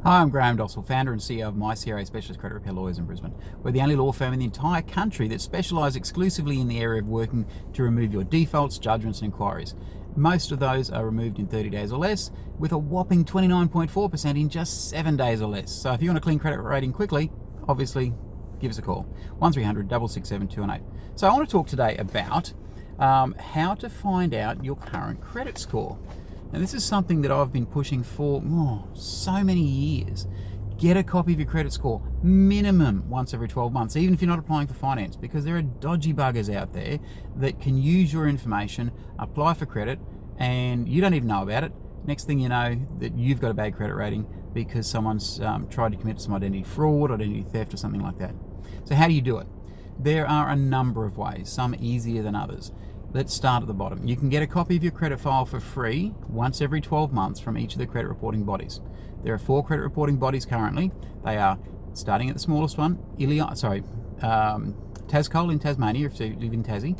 Hi, I'm Graham Dossel, founder and CEO of MyCRA Specialist Credit Repair Lawyers in Brisbane. We're the only law firm in the entire country that specialise exclusively in the area of working to remove your defaults, judgments and inquiries. Most of those are removed in 30 days or less, with a whopping 29.4% in just 7 days or less. So if you want a clean credit rating quickly, obviously give us a call. 1300 667 218. So I want to talk today about how to find out your current credit score. Now this is something that I've been pushing for so many years. Get a copy of your credit score minimum once every 12 months, even if you're not applying for finance, because there are dodgy buggers out there that can use your information, apply for credit, and you don't even know about it. Next thing you know, that you've got a bad credit rating because someone's tried to commit some identity fraud, identity theft or something like that. So how do you do it? There are a number of ways, some easier than others. Let's start at the bottom. You can get a copy of your credit file for free once every 12 months from each of the credit reporting bodies. There are 4 credit reporting bodies currently. They are, starting at the smallest one, Tascol in Tasmania, if you live in Tassie.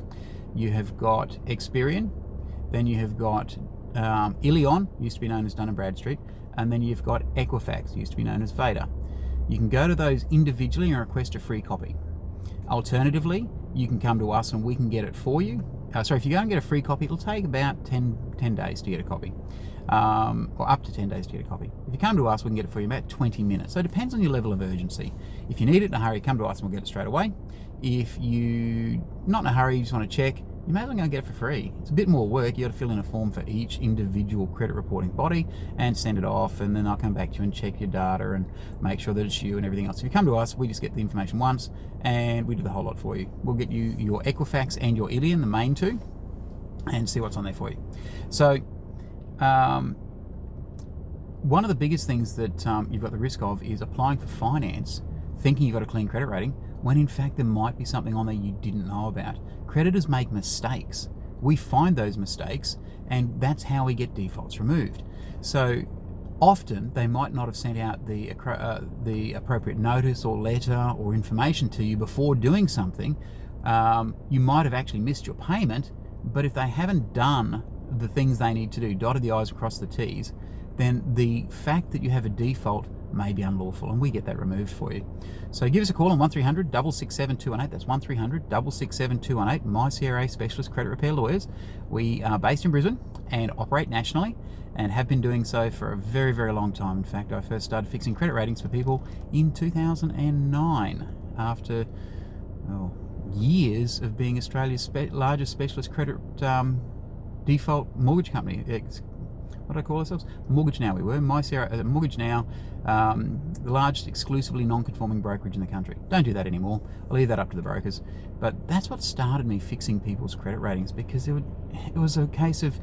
You have got Experian. Then you have got Illion, used to be known as Dun & Bradstreet. And then you've got Equifax, used to be known as Veda. You can go to those individually and request a free copy. Alternatively, you can come to us and we can get it for you. If you go and get a free copy, it'll take about 10 days to get a copy, or up to 10 days to get a copy. If you come to us, we can get it for you in about 20 minutes. So it depends on your level of urgency. If you need it in a hurry, come to us and we'll get it straight away. If you're not in a hurry, you just want to check, you may as well go and get it for free. It's a bit more work. You got to fill in a form for each individual credit reporting body and send it off, and then I'll come back to you and check your data and make sure that it's you and everything else. If you come to us, we just get the information once and we do the whole lot for you. We'll get you your Equifax and your Illion, the main two, and see what's on there for you. So one of the biggest things that you've got the risk of is applying for finance thinking you've got a clean credit rating, when in fact there might be something on there you didn't know about. Creditors make mistakes. We find those mistakes, and that's how we get defaults removed. So often they might not have sent out the appropriate notice or letter or information to you before doing something. You might have actually missed your payment, but if they haven't done the things they need to do, dotted the I's, across the T's, then the fact that you have a default may be unlawful, and we get that removed for you. So give us a call on 1300 667 218. That's 1300 667 218. MyCRA Specialist Credit Repair Lawyers. We are based in Brisbane and operate nationally, and have been doing so for a very, very long time. In fact, I first started fixing credit ratings for people in 2009 after years of being Australia's largest specialist credit default mortgage company. What do I call ourselves? Mortgage Now we were. MyCRA, Mortgage Now, the largest exclusively non-conforming brokerage in the country. Don't do that anymore. I'll leave that up to the brokers. But that's what started me fixing people's credit ratings, because it was a case of,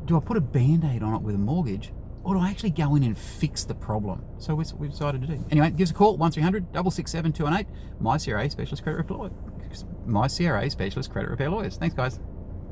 do I put a Band-Aid on it with a mortgage, or do I actually go in and fix the problem? So that's what we decided to do. Anyway, give us a call, 1300 667 218. MyCRA Specialist Credit Repair Lawyers. MyCRA Specialist Credit Repair Lawyers. Thanks, guys.